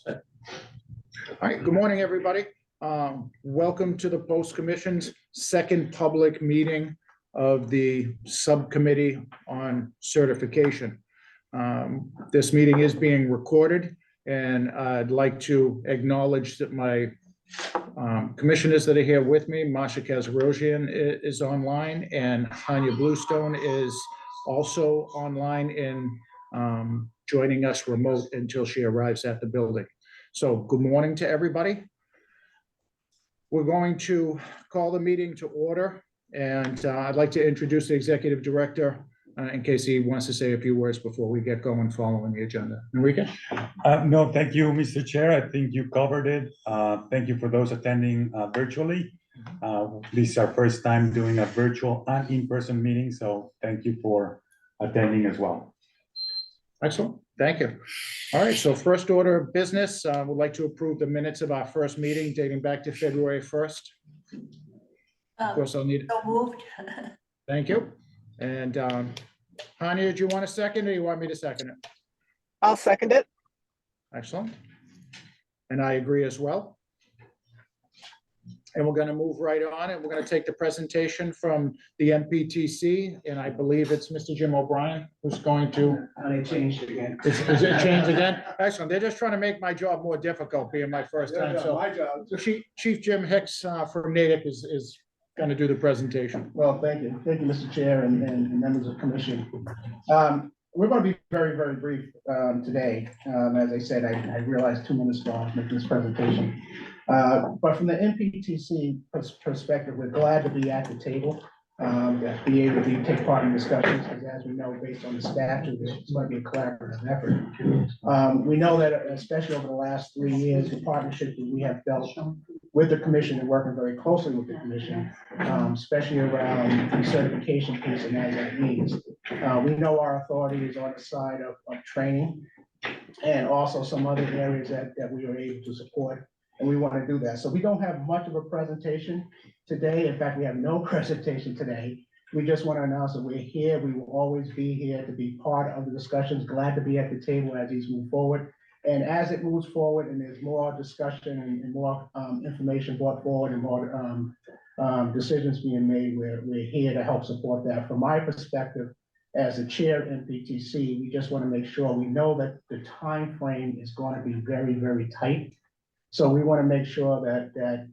All right, good morning, everybody. Welcome to the Post Commission's second public meeting of the Subcommittee on Certification. This meeting is being recorded, and I'd like to acknowledge that my commissioners that are here with me, Masha Kazarosian is online, and Hanya Bluestone is also online and joining us remote until she arrives at the building. So good morning to everybody. We're going to call the meeting to order, and I'd like to introduce the Executive Director in case he wants to say a few words before we get going following the agenda. Enrique? No, thank you, Mr. Chair. I think you covered it. Thank you for those attending virtually. This is our first time doing a virtual and in-person meeting, so thank you for attending as well. Excellent, thank you. All right, so first order of business, we'd like to approve the minutes of our first meeting dating back to February 1st. Of course, I'll need. So moved. Thank you. And Hanya, do you want a second or you want me to second it? I'll second it. Excellent. And I agree as well. And we're going to move right on, and we're going to take the presentation from the MPTC, and I believe it's Mr. Jim O'Brien who's going to. They changed it again. Is it changed again? Excellent. They're just trying to make my job more difficult, being my first time. So My job. Chief Jim Hicks from Natick is going to do the presentation. Well, thank you, Mr. Chair and members of the commission. We're going to be very, very brief today. As I said, I realized 2 minutes ago I was making this presentation. But from the MPTC perspective, we're glad to be at the table, be able to take part in discussions, because as we know, based on the statute, it's going to be a collaborative effort. We know that especially over the last 3 years, the partnership that we have built with the commission and working very closely with the commission, especially around the certification piece and as that means. We know our authority is on the side of training and also some other areas that we are able to support. And we want to do that. So we don't have much of a presentation today. In fact, we have no presentation today. We just want to announce that we're here. We will always be here to be part of the discussions. Glad to be at the table as these move forward. And as it moves forward and there's more discussion and more information brought forward and more decisions being made, we're here to help support that. From my perspective, as the chair of MPTC, we just want to make sure we know that the time frame is going to be very, very tight. So we want to make sure that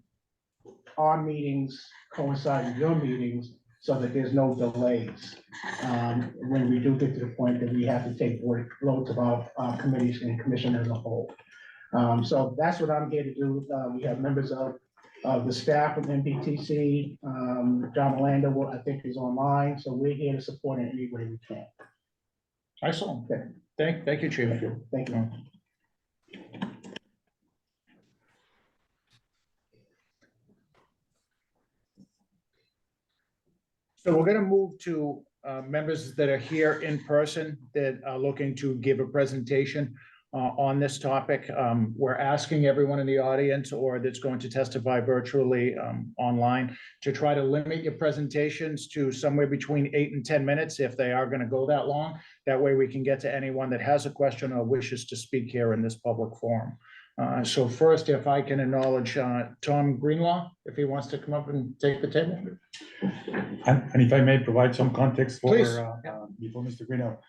our meetings coincide with your meetings so that there's no delays when we do get to the point that we have to take workloads of our committees and commission as a whole. So that's what I'm here to do. We have members of the staff of MPTC. John Orlando, I think, is online. So we're here to support in any way we can. Excellent. Okay. Thank you, Chief. Thank you. So we're going to move to members that are here in person that are looking to give a presentation on this topic. We're asking everyone in the audience or that's going to testify virtually online to try to limit your presentations to somewhere between 8 and 10 minutes if they are going to go that long. That way we can get to anyone that has a question or wishes to speak here in this public forum. So first, if I can acknowledge Tom Greenlaw, if he wants to come up and take the table. And if I may provide some context for Please. before Mr. Greeno.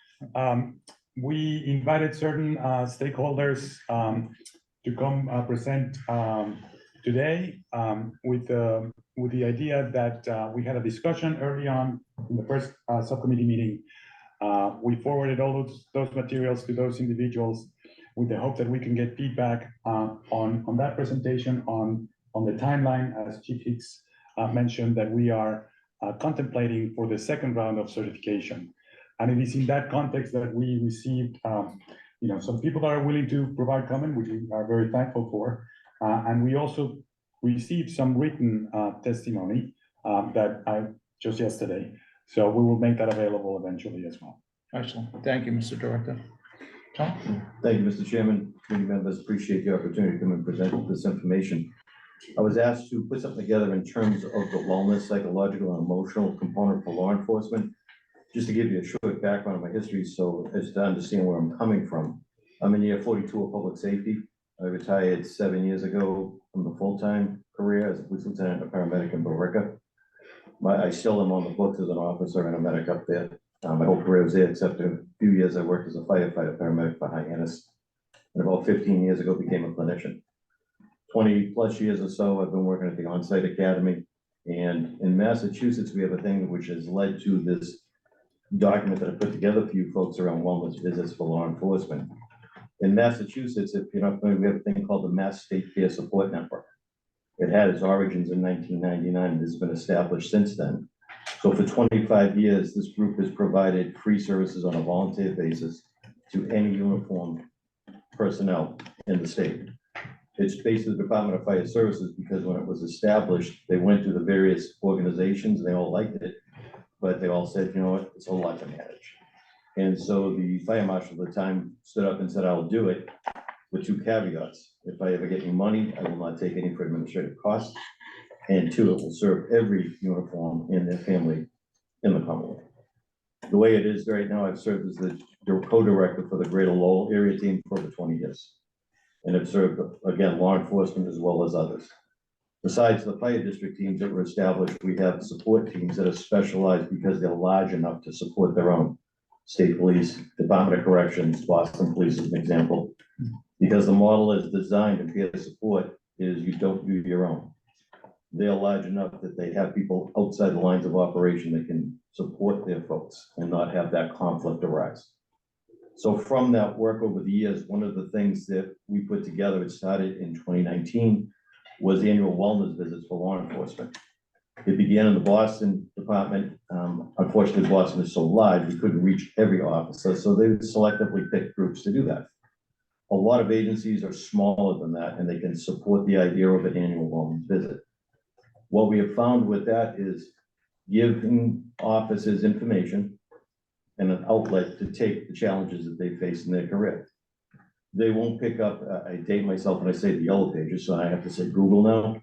We invited certain stakeholders to come present today with the idea that we had a discussion early on in the first subcommittee meeting. We forwarded all those materials to those individuals with the hope that we can get feedback on that presentation, on the timeline, as Chief Hicks mentioned, that we are contemplating for the second round of certification. And it is in that context that we received, some people that are willing to provide comment, which we are very thankful for. And we also received some written testimony just yesterday. So we will make that available eventually as well. Excellent. Thank you, Mr. Director. Tom? Thank you, Mr. Chairman. Committee members, appreciate the opportunity to come and present this information. I was asked to put something together in terms of the wellness, psychological, and emotional component for law enforcement. Just to give you a short background of my history, so as to understand where I'm coming from. I'm in year 42 of public safety. I retired 7 years ago from the full-time career as a police lieutenant and a paramedic in Billerica. I still am on the books as an officer and a medic up there. My whole career was there, except a few years I worked as a firefighter paramedic for Hyannis. And about 15 years ago, became a clinician. 20 plus years or so, I've been working at the on-site academy. And in Massachusetts, we have a thing which has led to this document that I put together for you folks around wellness visits for law enforcement. In Massachusetts, if you're not familiar, we have a thing called the Mass State Peer Support Network. It had its origins in 1999 and has been established since then. So for 25 years, this group has provided free services on a volunteer basis to any uniformed personnel in the state. It's based on the Department of Fire Services because when it was established, they went to the various organizations and they all liked it, but they all said, you know what, it's a lot to manage. And so the fire marshal at the time stood up and said, I'll do it with two caveats. If I ever get any money, I will not take any for administrative costs. And two, it will serve every uniform in their family in the Commonwealth. The way it is right now, I've served as the co-director for the Greater Lowell area team for over 20 years. And have served, again, law enforcement as well as others. Besides the fire district teams that were established, we have support teams that are specialized because they're large enough to support their own. State Police, Department of Corrections, Boston Police is an example. Because the model is designed to peer support is you don't do your own. They're large enough that they have people outside the lines of operation that can support their folks and not have that conflict arise. So from that work over the years, one of the things that we put together, it started in 2019, was annual wellness visits for law enforcement. It began in the Boston department. Unfortunately, Boston is so large, we couldn't reach every officer, so they would selectively pick groups to do that. A lot of agencies are smaller than that, and they can support the idea of an annual wellness visit. What we have found with that is giving officers information and an outlet to take the challenges that they face in their career. They won't pick up, I date myself when I say the yellow pages, so I have to say Google now.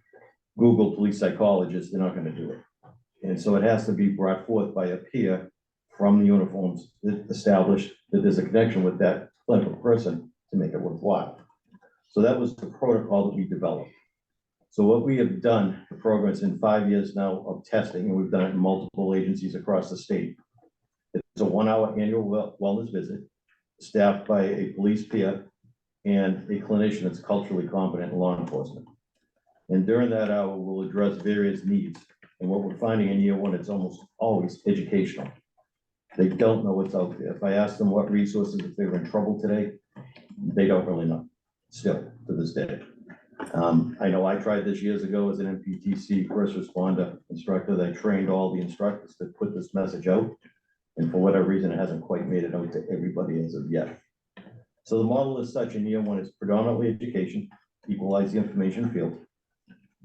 Google police psychologists, they're not gonna do it. And so it has to be brought forth by a peer from the uniforms that establish that there's a connection with that clinical person to make it worthwhile. So that was the protocol that we developed. So what we have done, the program's in 5 years now of testing, and we've done it in multiple agencies across the state. It's a 1-hour annual wellness visit, staffed by a police peer and a clinician that's culturally competent in law enforcement. And during that hour, we'll address various needs. And what we're finding in year one, it's almost always educational. They don't know what's out there. If I ask them what resources, if they were in trouble today, they don't really know, still, to this day. I know I tried this years ago as an MPTC first responder instructor. They trained all the instructors to put this message out. And for whatever reason, it hasn't quite made it out to everybody as of yet. So the model is such in year one, it's predominantly education, equalize the information field.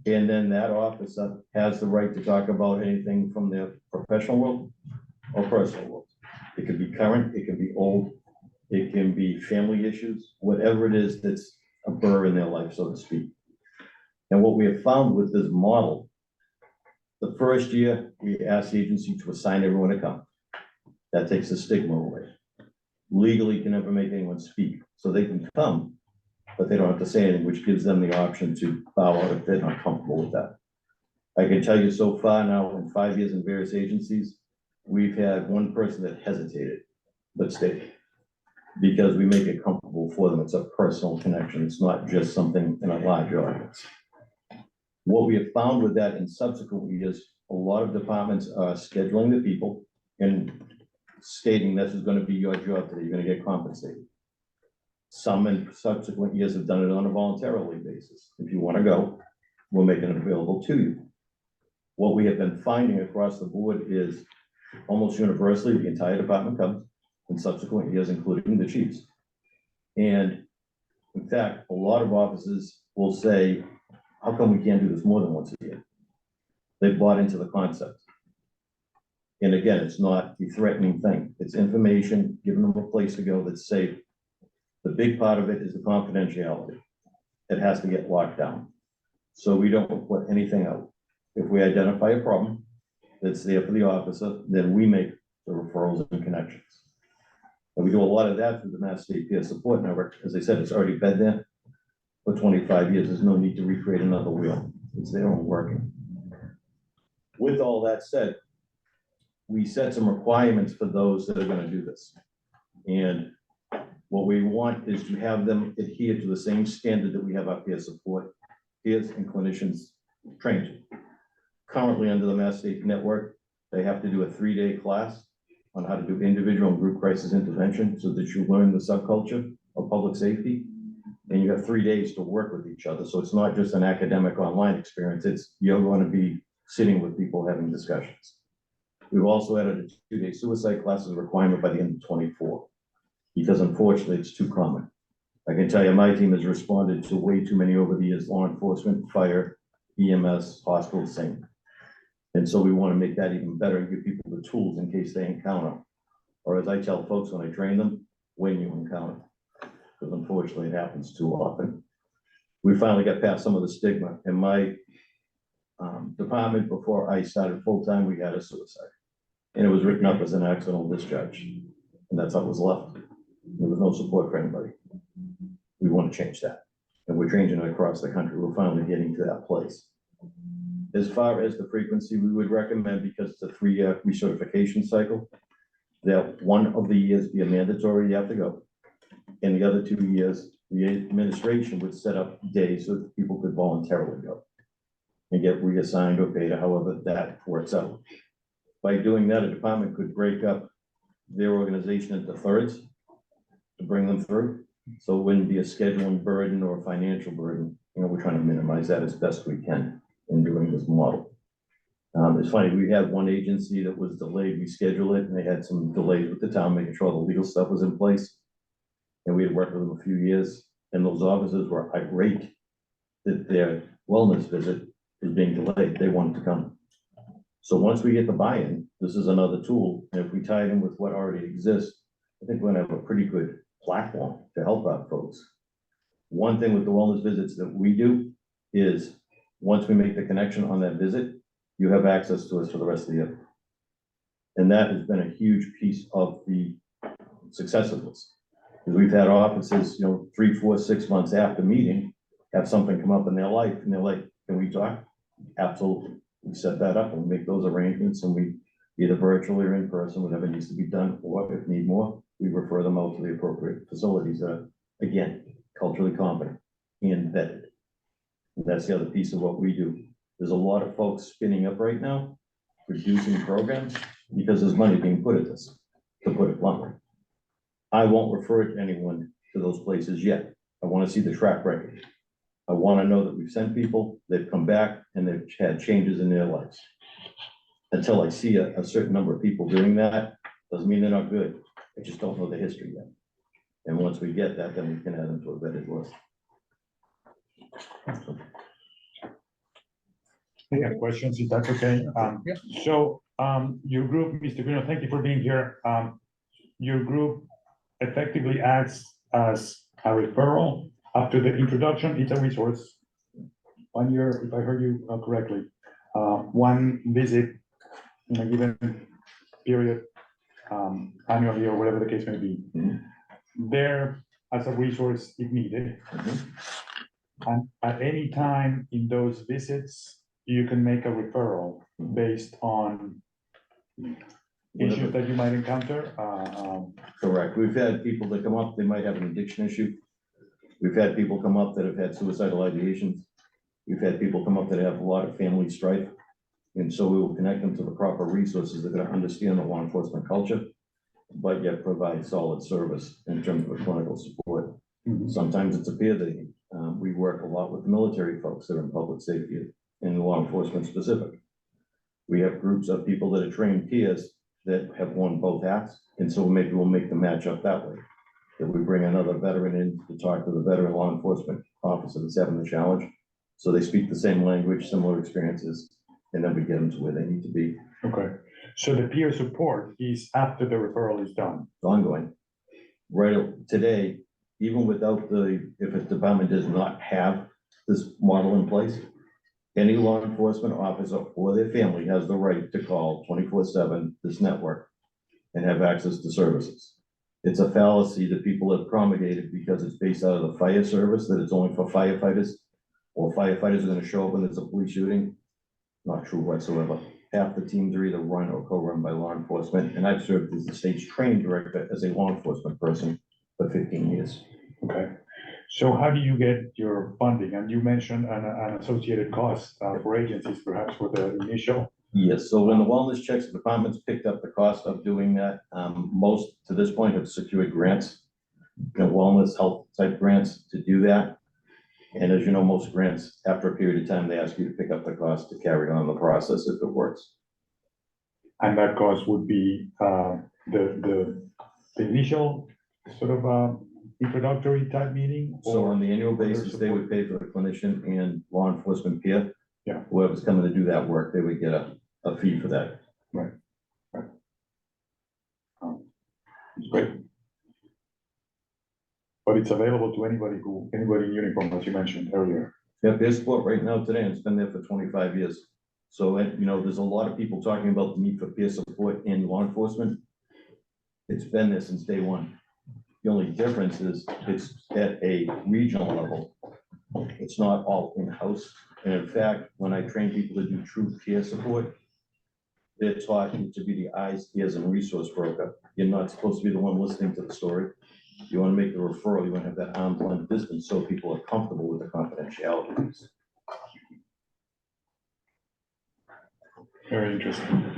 And then that officer has the right to talk about anything from their professional world or personal world. It could be current, it can be old, it can be family issues, whatever it is that's a burr in their life, so to speak. And what we have found with this model, the first year, we asked the agency to assign everyone to come. That takes the stigma away. Legally, you can never make anyone speak, so they can come, but they don't have to say anything, which gives them the option to bow out if they're not comfortable with that. I can tell you so far now, in 5 years in various agencies, we've had one person that hesitated, but stayed. Because we make it comfortable for them. It's a personal connection. It's not just something in a large audience. What we have found with that in subsequent years, a lot of departments are scheduling the people and stating this is going to be your job today. You're going to get compensated. Some in subsequent years have done it on a voluntarily basis. If you want to go, we'll make it available to you. What we have been finding across the board is almost universally the entire department comes in subsequent years, including the chiefs. And in fact, a lot of offices will say, how come we can't do this more than once a year? They bought into the concept. And again, it's not a threatening thing. It's information, giving them a place to go that's safe. The big part of it is the confidentiality. It has to get locked down. So we don't put anything out. If we identify a problem that's there for the officer, then we make the referrals and connections. And we do a lot of that through the Mass State Peer Support Network. As I said, it's already been there. for 25 years. There's no need to recreate another wheel. It's their own working. With all that said, we set some requirements for those that are gonna do this. And what we want is to have them adhere to the same standard that we have our peer support, peers and clinicians trained. Currently, under the Mass State Network, they have to do a 3-day class on how to do individual and group crisis intervention so that you learn the subculture of public safety. And you have 3 days to work with each other. So it's not just an academic online experience. It's you're going to be sitting with people having discussions. We've also added a 2-day suicide class as a requirement by the end of 24, because unfortunately it's too common. I can tell you my team has responded to way too many over the years, law enforcement, fire, EMS, hospitals, same. And so we want to make that even better and give people the tools in case they encounter. Or as I tell folks when I train them, when you encounter. Because unfortunately it happens too often. We finally got past some of the stigma. In my department, before I started full-time, we had a suicide. And it was written up as an accidental discharge. And that's how it was left. There was no support for anybody. We want to change that. And we're changing it across the country. We're finally getting to that place. As far as the frequency, we would recommend, because it's a 3-year recertification cycle, that one of the years be a mandatory, you have to go. And the other 2 years, the administration would set up days so that people could voluntarily go and get reassigned or paid, or however that works out. By doing that, a department could break up their organization into thirds to bring them through. So it wouldn't be a scheduling burden or a financial burden. You know, we're trying to minimize that as best we can in doing this model. It's funny, we had one agency that was delayed, we scheduled it, and they had some delays with the town, making sure the legal stuff was in place. And we had worked with them a few years, and those officers were irate that their wellness visit was being delayed. They wanted to come. So once we get the buy-in, this is another tool, and if we tie it in with what already exists, I think we're gonna have a pretty good platform to help out folks. One thing with the wellness visits that we do is, once we make the connection on that visit, you have access to us for the rest of the year. And that has been a huge piece of the success of this. Because we've had offices, 3, 4, 6 months after meeting, have something come up in their life, and they're like, can we talk? Absolutely. We set that up and we make those arrangements, and we either virtually or in person, whatever needs to be done, or if need more, we refer them out to the appropriate facilities that are, again, culturally competent and vetted. And that's the other piece of what we do. There's a lot of folks spinning up right now, producing programs, because there's money being put at this, to put it bluntly. I won't refer to anyone to those places yet. I want to see the track record. I want to know that we've sent people, they've come back, and they've had changes in their lives. Until I see a certain number of people doing that, doesn't mean they're not good. I just don't know the history yet. And once we get that, then we can add them to a vetted list. I have questions, if that's okay. Yeah. So, your group, Mr. Bruno, thank you for being here. Your group effectively acts as a referral after the introduction. It's a resource. 1 year, if I heard you correctly, one visit in a given period, annually or whatever the case may be. There as a resource if needed. And at any time in those visits, you can make a referral based on issues that you might encounter. Correct. We've had people that come up, they might have an addiction issue. We've had people come up that have had suicidal ideations. We've had people come up that have a lot of family strife. And so we will connect them to the proper resources that are going to understand the law enforcement culture, but yet provide solid service in terms of clinical support. Sometimes it's a peer thing. We work a lot with military folks that are in public safety and law enforcement specific. We have groups of people that are trained peers that have worn both hats, and so maybe we'll make the match up that way. That we bring another veteran in to talk to the veteran law enforcement officer that's having the challenge, so they speak the same language, similar experiences, and then we get them to where they need to be. Okay, so the peer support is after the referral is done. It's ongoing. Right today, even without if a department does not have this model in place, any law enforcement officer or their family has the right to call 24/7 this network and have access to services. It's a fallacy that people have promulgated because it's based out of the fire service, that it's only for firefighters, or firefighters are gonna show up when there's a police shooting. Not true whatsoever. Half the teams are either run or co-run by law enforcement, and I've served as the state's training director as a law enforcement person for 15 years. Okay, so how do you get your funding? And you mentioned an associated cost for agencies, perhaps for the initial. Yes, so when the wellness checks, the department's picked up the cost of doing that. Most to this point have secured grants, wellness health type grants to do that. And as you know, most grants, after a period of time, they ask you to pick up the cost to carry on the process if it works. And that cost would be the initial sort of introductory type meeting? So or on the annual basis, they would support? pay for the clinician and law enforcement peer. Yeah. Whoever's coming to do that work, they would get a fee for that. It's great. But it's available to anybody in uniform, as you mentioned earlier. Yeah, peer support right now today, and it's been there for 25 years. So, there's a lot of people talking about the need for peer support in law enforcement. It's been there since day one. The only difference is it's at a regional level. It's not all in-house. And in fact, when I train people to do true peer support, they're taught to be the eyes, ears, and resource broker. You're not supposed to be the one listening to the story. You want to make the referral, you want to have that arm's length distance so people are comfortable with the confidentiality. Very interesting.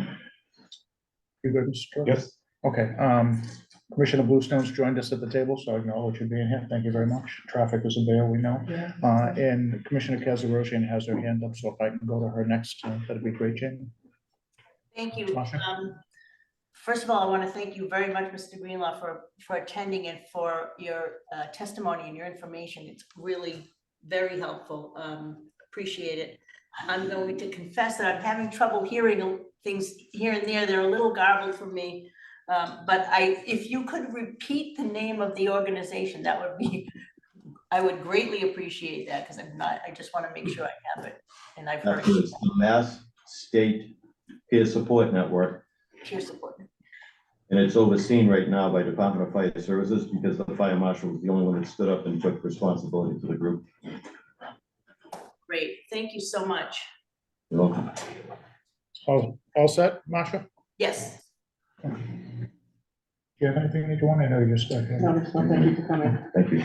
You good, Mr. Chair? Yes, Okay, Commissioner Bluestone's joined us at the table, so I acknowledge you being here. Thank you very much. Traffic is a bear, we know. And Commissioner Kazarosian has her hand up, so if I can go to her next, that'd be great, Jamie. Thank you. Masha? First of all, I want to thank you very much, Mr. Greenlaw, for attending and for your testimony and your information. It's really very helpful. Appreciate it. I'm going to confess that I'm having trouble hearing things here and there. They're a little garbled for me. But if you could repeat the name of the organization, that would be, I would greatly appreciate that, because I just want to make sure I have it. And I've heard It's the Mass State Peer Support Network, peer support. and it's overseen right now by Department of Fire Services because the fire marshal was the only one that stood up and took responsibility for the group. Great. Thank you so much. You're welcome. All set, Masha? Yes. Do you have anything that you want? I know you're stuck here. Thank you for coming. Thank you.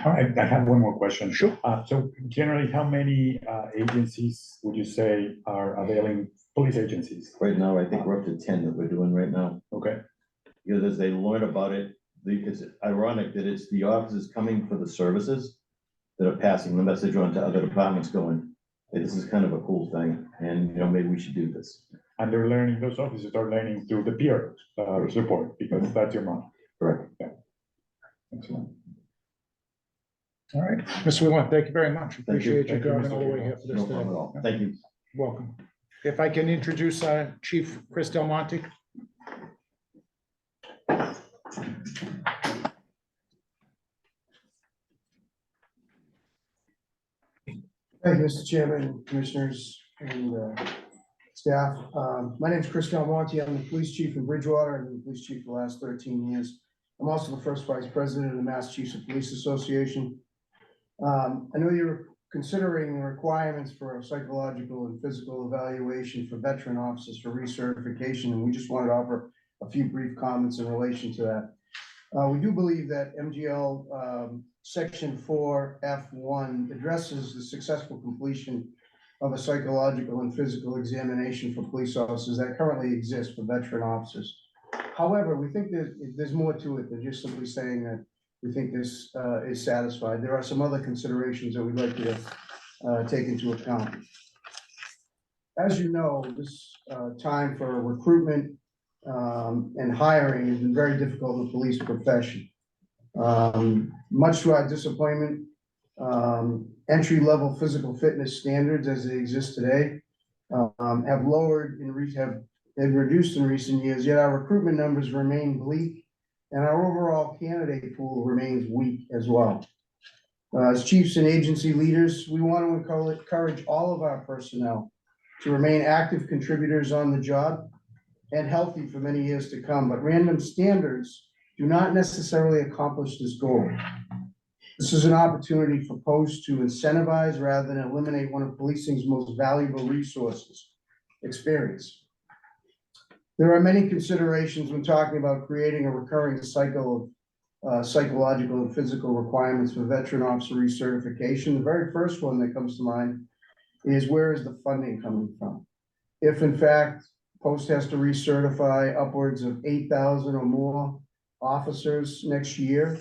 all right, I have one more question. Sure. So generally, how many agencies would you say are availing, police agencies? Right now, I think we're up to 10 that we're doing right now. Okay, Because as they learn about it, it's ironic that it's the officers coming for the services that are passing the message on to other departments going, hey, this is kind of a cool thing, and maybe we should do this. and they're learning, those officers are learning through the peer support, because that's your model. Correct. Excellent. All right, Mr. Wheeler, thank you very much. you. Appreciate you Thank you, driving Mr. all the way Wheeler. here for this No problem at today. all. Thank you. Welcome. If I can introduce Chief Chris Del Monte. Thank you, Mr. Chairman, commissioners, and staff. My name is Chris Del Monte. I'm the police chief in Bridgewater. I've been the police chief for the last 13 years. I'm also the first vice president of the Massachusetts Police Association. I know you're considering requirements for a psychological and physical evaluation for veteran officers for recertification, and we just wanted to offer a few brief comments in relation to that. We do believe that MGL Section 4F1 addresses the successful completion of a psychological and physical examination for police officers that currently exists for veteran officers. However, we think that there's more to it than just simply saying that we think this is satisfied. There are some other considerations that we'd like you to take into account. As you know, this time for recruitment and hiring has been very difficult in the police profession. Much to our disappointment, entry-level physical fitness standards as they exist today have lowered and have reduced in recent years, yet our recruitment numbers remain bleak and our overall candidate pool remains weak as well. As chiefs and agency leaders, we want to encourage all of our personnel to remain active contributors on the job and healthy for many years to come, but random standards do not necessarily accomplish this goal. This is an opportunity for posts to incentivize rather than eliminate one of policing's most valuable resources, experience. There are many considerations when talking about creating a recurring cycle of psychological and physical requirements for veteran officer recertification. The very first one that comes to mind is, where is the funding coming from? If in fact, post has to recertify upwards of 8,000 or more officers next year,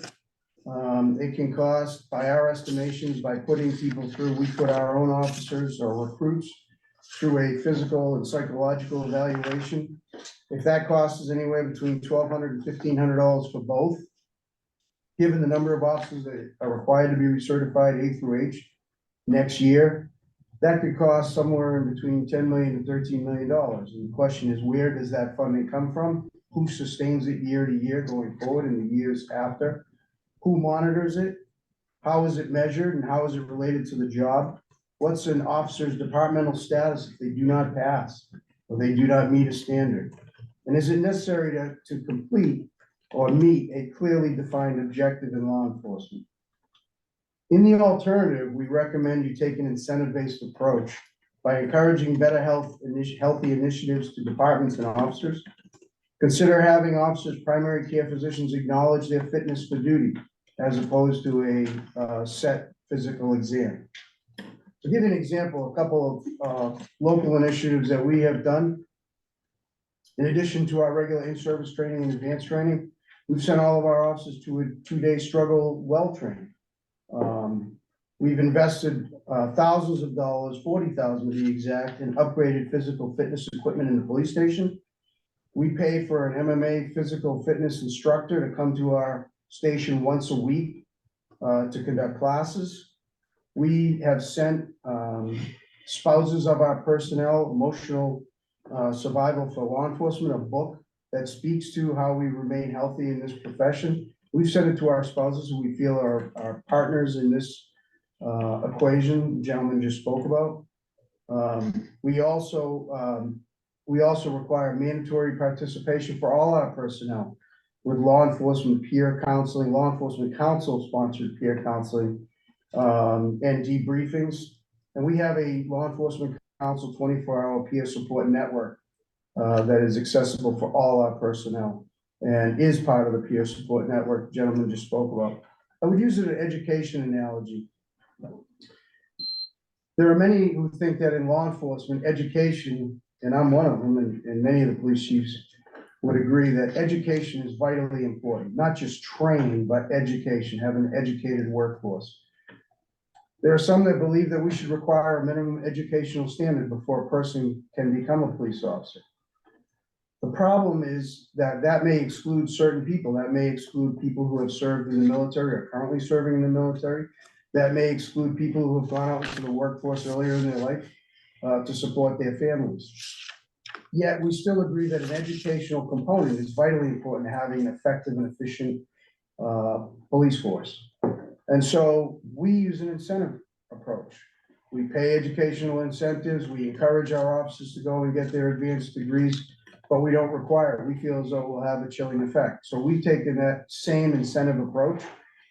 it can cost, by our estimations, by putting people through, we put our own officers or recruits through a physical and psychological evaluation. If that cost is anywhere between $1,200 and $1,500 for both, given the number of officers that are required to be recertified A through H next year, that could cost somewhere in between $10 million and $13 million. And the question is, where does that funding come from? Who sustains it year to year going forward in the years after? Who monitors it? How is it measured and how is it related to the job? What's an officer's departmental status if they do not pass or they do not meet a standard? And is it necessary to complete or meet a clearly defined objective in law enforcement? In the alternative, we recommend you take an incentive-based approach by encouraging better healthy initiatives to departments and officers. Consider having officers' primary care physicians acknowledge their fitness for duty as opposed to a set physical exam. To give you an example, a couple of local initiatives that we have done. In addition to our regular in-service training and advanced training, we've sent all of our officers to a 2-day struggle well training. We've invested thousands of dollars, 40,000 to be exact, in upgraded physical fitness equipment in the police station. We pay for an MMA physical fitness instructor to come to our station once a week to conduct classes. We have sent spouses of our personnel, emotional survival for law enforcement, a book that speaks to how we remain healthy in this profession. We've sent it to our spouses who we feel are our partners in this equation the gentleman just spoke about. We also require mandatory participation for all our personnel with law enforcement peer counseling, law enforcement council sponsored peer counseling, and debriefings. And we have a law enforcement council 24-hour peer support network that is accessible for all our personnel and is part of the peer support network the gentleman just spoke about. I would use an education analogy. There are many who think that in law enforcement, education, and I'm one of them, and many of the police chiefs would agree that education is vitally important, not just training, but education, have an educated workforce. There are some that believe that we should require a minimum educational standard before a person can become a police officer. The problem is that that may exclude certain people. That may exclude people who have served in the military or currently serving in the military. That may exclude people who have gone out into the workforce earlier in their life to support their families. Yet we still agree that an educational component is vitally important to having an effective and efficient police force. And so we use an incentive approach. We pay educational incentives. We encourage our officers to go and get their advanced degrees, but we don't require it. We feel as though it will have a chilling effect. So we've taken that same incentive approach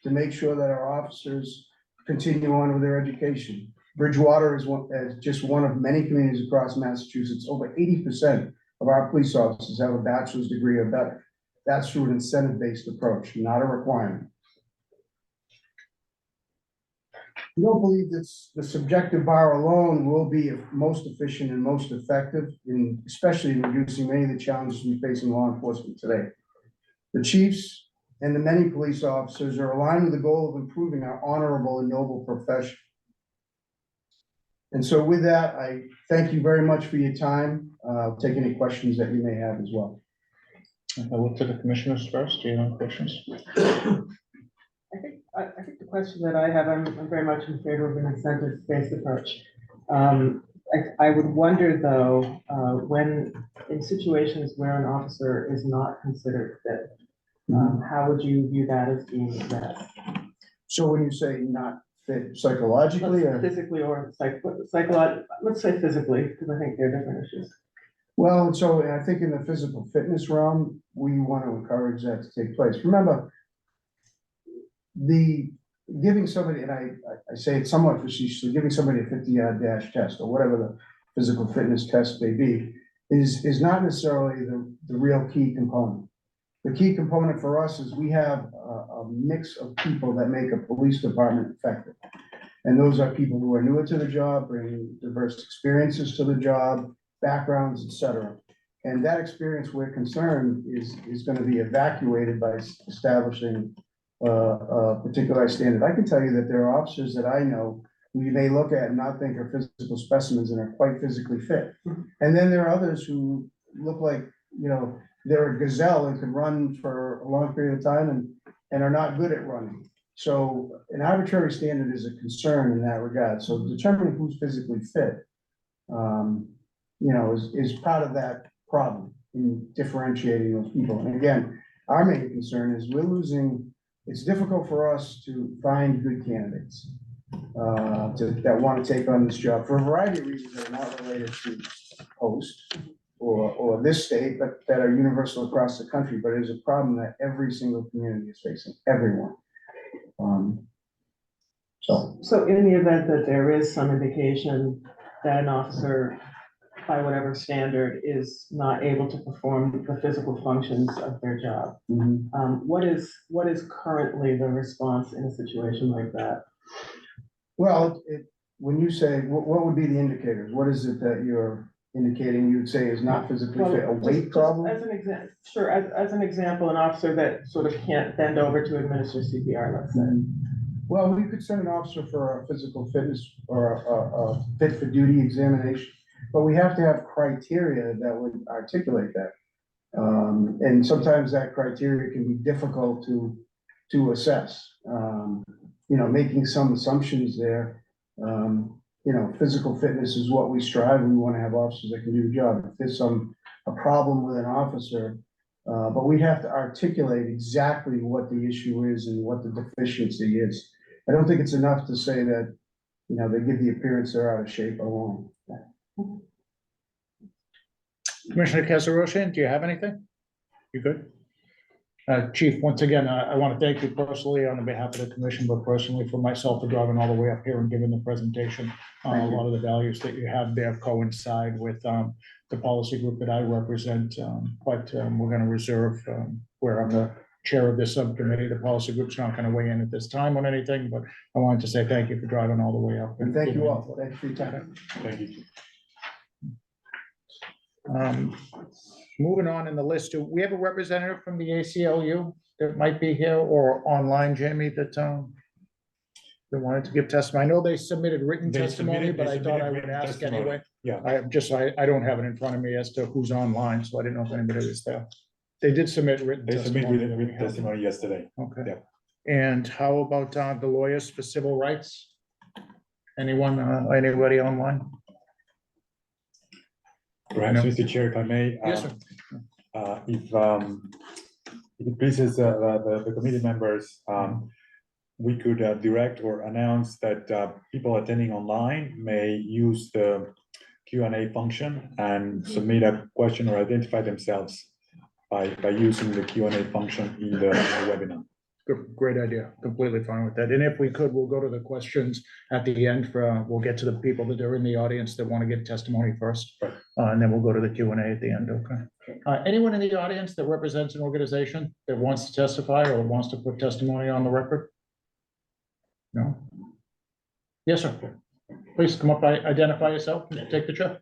to make sure that our officers continue on with their education. Bridgewater is just one of many communities across Massachusetts. Over 80% of our police officers have a bachelor's degree or better. That's through an incentive-based approach, not a requirement. We don't believe that the subjective bar alone will be most efficient and most effective, especially in reducing many of the challenges we face in law enforcement today. The chiefs and the many police officers are aligned with the goal of improving our honorable and noble profession. And so with that, I thank you very much for your time. I'll take any questions that you may have as well. I'll look to the commissioners first. Do you have questions? I think the question that I have, I'm very much in favor of an incentive-based approach. I would wonder though, when in situations where an officer is not considered fit, how would you view that as being addressed? So when you say not fit psychologically or physically or psychologically, let's say physically, because I think they're different issues. Well, so I think in the physical fitness realm, we want to encourage that to take place. Remember, the giving somebody, and I say it somewhat facetiously, giving somebody a 50-yard dash test or whatever the physical fitness test may be, is not necessarily the real key component. The key component for us is we have a mix of people that make a police department effective. And those are people who are newer to the job, bringing diverse experiences to the job, backgrounds, et cetera. And that experience, we're concerned, is going to be evacuated by establishing a particular standard. I can tell you that there are officers that I know who you may look at and not think are physical specimens and are quite physically fit. And then there are others who look like, you know, they're a gazelle and can run for a long period of time and are not good at running. So an arbitrary standard is a concern in that regard. So determining who's physically fit, you know, is part of that problem in differentiating those people. And again, our main concern is we're losing, it's difficult for us to find good candidates that want to take on this job for a variety of reasons that are not related to post or this state, but that are universal across the country. But it is a problem that every single community is facing, everyone. So in the event that there is some indication that an officer, by whatever standard, is not able to perform the physical functions of their job, what is currently the response in a situation like that? Well, when you say, what would be the indicators? What is it that you're indicating you'd say is not physically fit? A weight problem? As an example, sure, as an example, an officer that sort of can't bend over to administer CPR, let's say. Well, we could send an officer for a physical fitness or a fit for duty examination, but we have to have criteria that would articulate that. And sometimes that criteria can be difficult to assess. You know, making some assumptions there. You know, physical fitness is what we strive. We want to have officers that can do the job. If there's a problem with an officer, but we have to articulate exactly what the issue is and what the deficiency is. I don't think it's enough to say that, you know, they give the appearance they're out of shape alone. Commissioner Casarosian, do you have anything? You good? Chief, once again, I want to thank you personally on behalf of the commission, but personally for myself for driving all the way up here and giving the presentation. A lot of the values that you have there coincide with the policy group that I represent, but we're going to reserve where I'm the chair of this subcommittee. The policy group's not going to weigh in at this time on anything, but I wanted to say thank you for driving all the way up. And thank you all. Thanks for your time. Thank you. Moving on in the list, do we have a representative from the ACLU that might be here or online, Jamie, that wanted to give testimony? I know they submitted written testimony, but I thought I would ask anyway. Yeah. I don't have it in front of me as to who's online, so I didn't know if anybody was there. They did submit written They testimony. submitted written testimony yesterday. Okay. Yeah. And how about the lawyers for civil rights? Anyone, anybody online? Perhaps, Mr. Chair, if I may. Yes, sir. If it pleases the committee members, we could direct or announce that people attending online may use the Q&A function and submit a question or identify themselves by using the Q&A function in the webinar. Good, great idea. Completely fine with that. And if we could, we'll go to the questions at the end we'll get to the people that are in the audience that want to give testimony first. Right. And then we'll go to the Q&A at the end. Okay. Anyone in the audience that represents an organization that wants to testify or wants to put testimony on the record? No? Yes, sir. Please come up, identify yourself, and take the chair.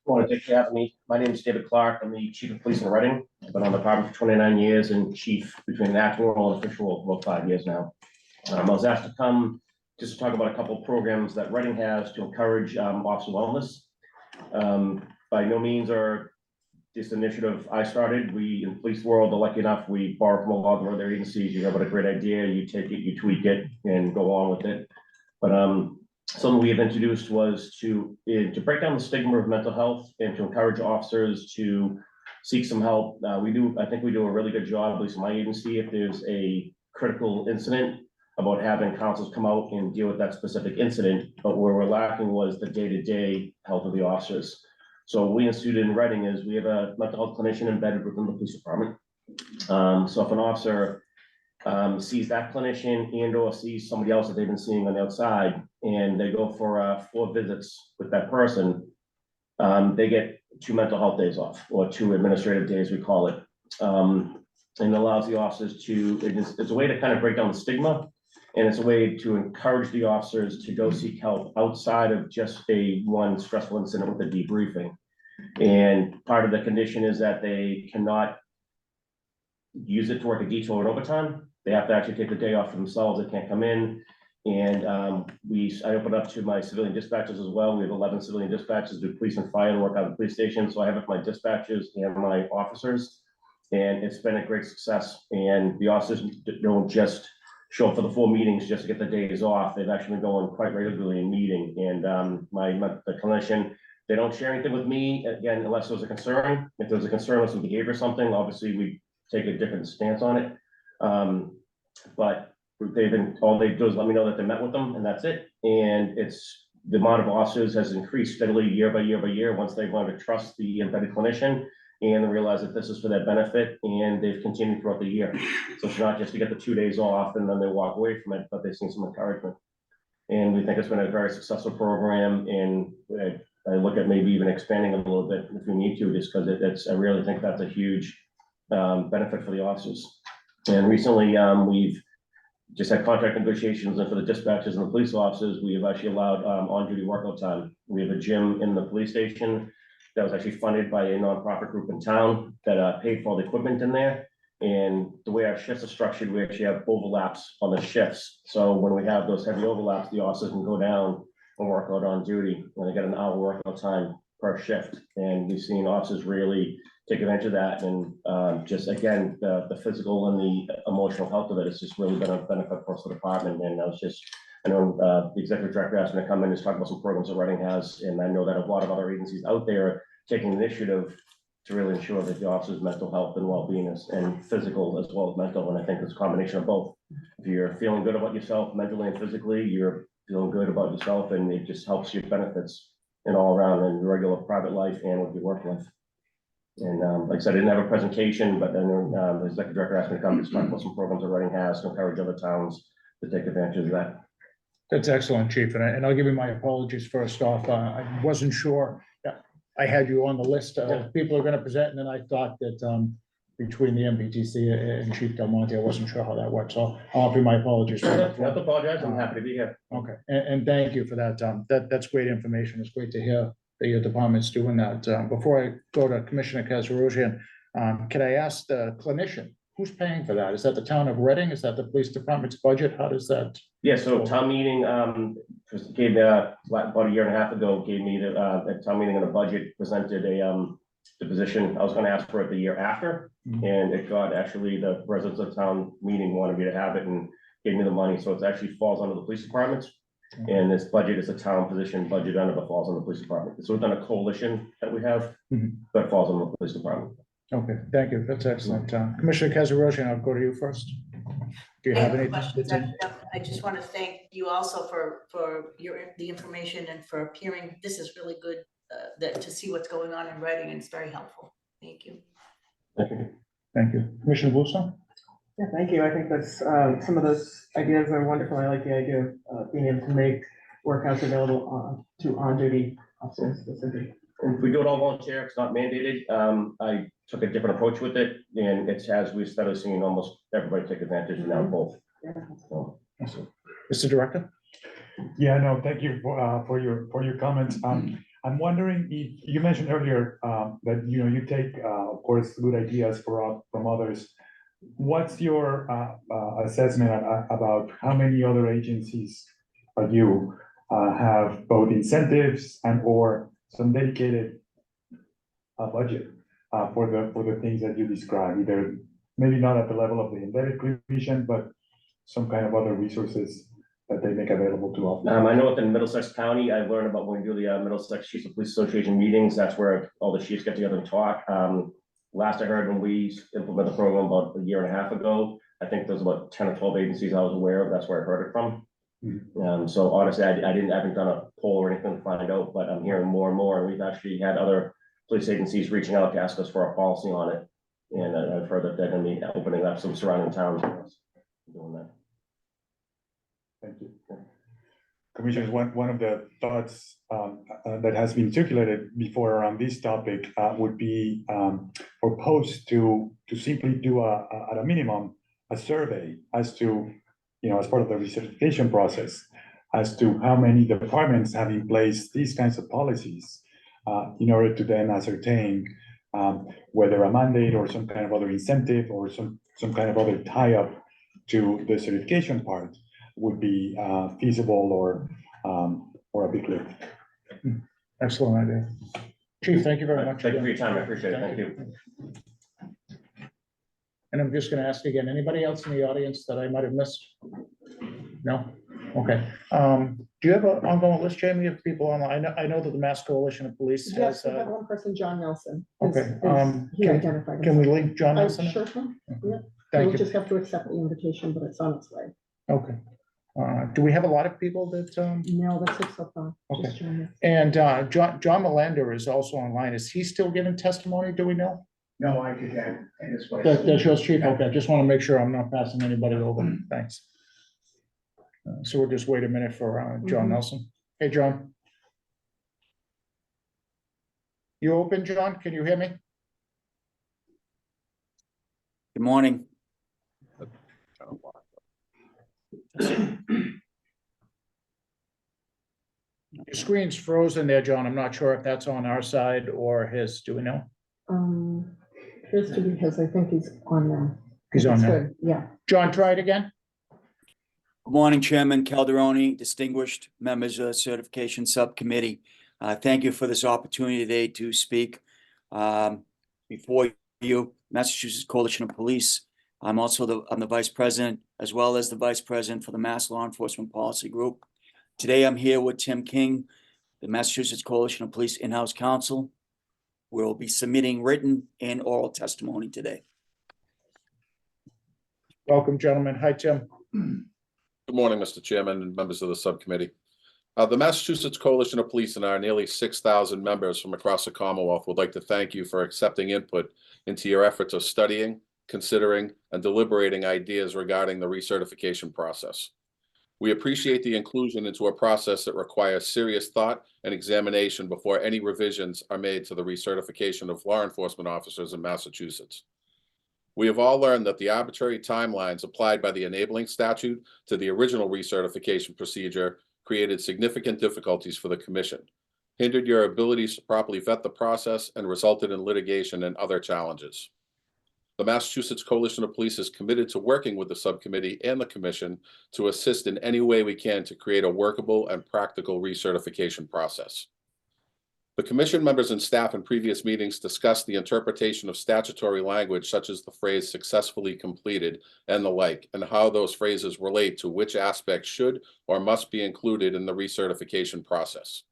I want to thank you for having me. My name is David Clark. I'm the chief of police in Reading. I've been on the department for 29 years and chief between the actual role and official role for about 5 years now. I was asked to come just to talk about a couple of programs that Reading has to encourage officer wellness. By no means are this initiative I started. We in the police world are lucky enough, we borrow from a lot of other agencies. You have a great idea, you take it, you tweak it and go on with it. But something we have introduced was to break down the stigma of mental health and to encourage officers to seek some help. I think we do a really good job, at least in my agency. If there's a critical incident, about having councils come out and deal with that specific incident, but where we're lacking was the day-to-day health of the officers. So what we instituted in Reading is we have a mental health clinician embedded within the police department. So if an officer sees that clinician and or sees somebody else that they've been seeing on the outside, and they go for 4 visits with that person, they get 2 mental health days off, or 2 administrative days, we call it. And allows the officers to, it's a way to kind of break down the stigma, and it's a way to encourage the officers to go seek help outside of just one stressful incident with a debriefing. And part of the condition is that they cannot use it to work a detour and overtime. They have to actually take the day off for themselves. They can't come in. And I opened up to my civilian dispatchers as well. We have 11 civilian dispatchers, do police and fire and work out of the police station. So I have it for my dispatchers and my officers. And it's been a great success. And the officers don't just show up for the 4 meetings just to get the days off. They've actually been going quite regularly and meeting. And the clinician, they don't share anything with me, again, unless there's a concern. If there's a concern with some behavior or something, obviously we take a different stance on it. But all they do is let me know that they met with them, and that's it. And the amount of officers has increased steadily year by year by year once they've learned to trust the embedded clinician and realize that this is for their benefit, and they've continued throughout the year. So it's not just to get the 2 days off and then they walk away from it, but they've seen some encouragement. And we think it's been a very successful program, and I look at maybe even expanding a little bit if we need to, just because I really think that's a huge benefit for the officers. And recently, we've just had contract negotiations, and for the dispatchers and the police officers, we have actually allowed on-duty workout time. We have a gym in the police station that was actually funded by a nonprofit group in town that paid for all the equipment in there. And the way our shifts are structured, we actually have overlaps on the shifts. So when we have those heavy overlaps, the officers can go down and work out on duty, and they get an hour workout time per shift. And we've seen officers really take advantage of that. And just again, the physical and the emotional health of it has just really been a benefit for the department. And I know the executive director asked me to come in and talk about some programs that Reading has. And I know that a lot of other agencies out there are taking initiative to really ensure that the officer's mental health and well-being and physical as well as mental. And I think it's a combination of both. If you're feeling good about yourself mentally and physically, you're feeling good about yourself, and it just helps your benefits in all around in your regular private life and with your work life. And like I said, I didn't have a presentation, but then the executive director asked me to come to talk about some programs that Reading has to encourage other towns to take advantage of that. That's excellent, Chief. And I'll give you my apologies first off. I wasn't sure. I had you on the list of people who are going to present, and then I thought that between the MPTC and Chief Del Monte, I wasn't sure how that worked. So I'll offer my apologies. Not to apologize. I'm happy to be here. Okay, and thank you for that. That's great information. It's great to hear that your department's doing that. Before I go to Commissioner Kazarojian, can I ask the clinician, who's paying for that? Is that the town of Reading? Is that the police department's budget? How does that? Yeah, so town meeting gave me about a year and a half ago, gave me at town meeting on the budget, presented the position. I was going to ask for it the year after, and it got actually the residents of town meeting wanted me to have it and gave me the money. So it actually falls under the police department. And this budget is a town position budget under the falls on the police department. So we've done a coalition that we have that falls on the police department. Okay, thank you. That's excellent. Commissioner Kazarojian, I'll go to you first. Do you have any? I just want to thank you also for the information and for appearing. This is really good to see what's going on in Reading, and it's very helpful. Thank you. Thank you. Commissioner Bluestone? Yeah, thank you. I think that's, some of those ideas are wonderful. I like the idea of being able to make workouts available to on-duty officers specifically. If we do it all volunteer, it's not mandated. I took a different approach with it, and we've started seeing almost everybody take advantage of now both. Yeah. So. Mr. Director? Yeah, no, thank you for your comments. I'm wondering if you mentioned earlier that you take of course good ideas from others. What's your assessment about how many other agencies you have both incentives and or some dedicated budget for the things that you described, either maybe not at the level of the embedded commission, but some kind of other resources that they make available to officers? I know within Middlesex County, I've learned about when we do the Middlesex Chiefs of Police Association meetings, that's where all the chiefs get together and talk. Last I heard when we implemented the program about a year and a half ago, I think there's about 10 or 12 agencies I was aware of. That's where I heard it from. So honestly, I haven't done a poll or anything to find out, but I'm hearing more and more. And we've actually had other police agencies reaching out to ask us for a policy on it. And I've heard that they're going to be opening up some surrounding towns for us doing that. Thank you. Commissioners, one of the thoughts that has been circulated before around this topic would be for posts to simply do at a minimum a survey as to, as part of the recertification process, as to how many departments have in place these kinds of policies in order to then ascertain whether a mandate or some kind of other incentive or some kind of other tie-up to the certification part would be feasible or a big lift. Excellent idea. Chief, thank you very much. Thank you for your time. I appreciate it. Thank you. And I'm just gonna ask again, anybody else in the audience that I might have missed? No? Okay. Do you have an ongoing list, Jamie, of people online? I know that the Mass Coalition of Police Yes, has. we have one person, John Nelson. Okay, He identified. Can we himself. link John Nelson? Sure. Yeah. Thank We'll you. just have to accept the invitation, but it's on its way. Okay. Do we have a lot of people that, No, that's it so far. Okay. Just John Nelson. and John Melander is also online. Is he still giving testimony? Do we know? No, I could get in this way. That's yours, Chief. Okay, just want to make sure I'm not passing anybody over. Thanks. So we'll just wait a minute for John Nelson. Hey, John. You open, John? Can you hear me? Good morning. Your screen's frozen there, John. I'm not sure if that's on our side or his. Do we know? Appears to be his, I think he's on now. He's on It's now. good, yeah. John, try it again. Good morning, Chairman Calderoni, distinguished members of the Certification Subcommittee. Thank you for this opportunity today to speak before you, Massachusetts Coalition of Police. I'm the Vice President, as well as the Vice President for the Mass Law Enforcement Policy Group. Today, I'm here with Tim King, the Massachusetts Coalition of Police in-house counsel. We'll be submitting written and oral testimony today. Welcome, gentlemen. Hi, Tim. Good morning, Mr. Chairman and members of the subcommittee. The Massachusetts Coalition of Police and our nearly 6,000 members from across the Commonwealth would like to thank you for accepting input into your efforts of studying, considering, and deliberating ideas regarding the recertification process. We appreciate the inclusion into a process that requires serious thought and examination before any revisions are made to the recertification of law enforcement officers in Massachusetts. We have all learned that the arbitrary timelines applied by the enabling statute to the original recertification procedure created significant difficulties for the Commission, hindered your abilities to properly vet the process, and resulted in litigation and other challenges. The Massachusetts Coalition of Police is committed to working with the subcommittee and the Commission to assist in any way we can to create a workable and practical recertification process. The Commission members and staff in previous meetings discussed the interpretation of statutory language such as the phrase successfully completed and the like, and how those phrases relate to which aspects should or must be included in the recertification process.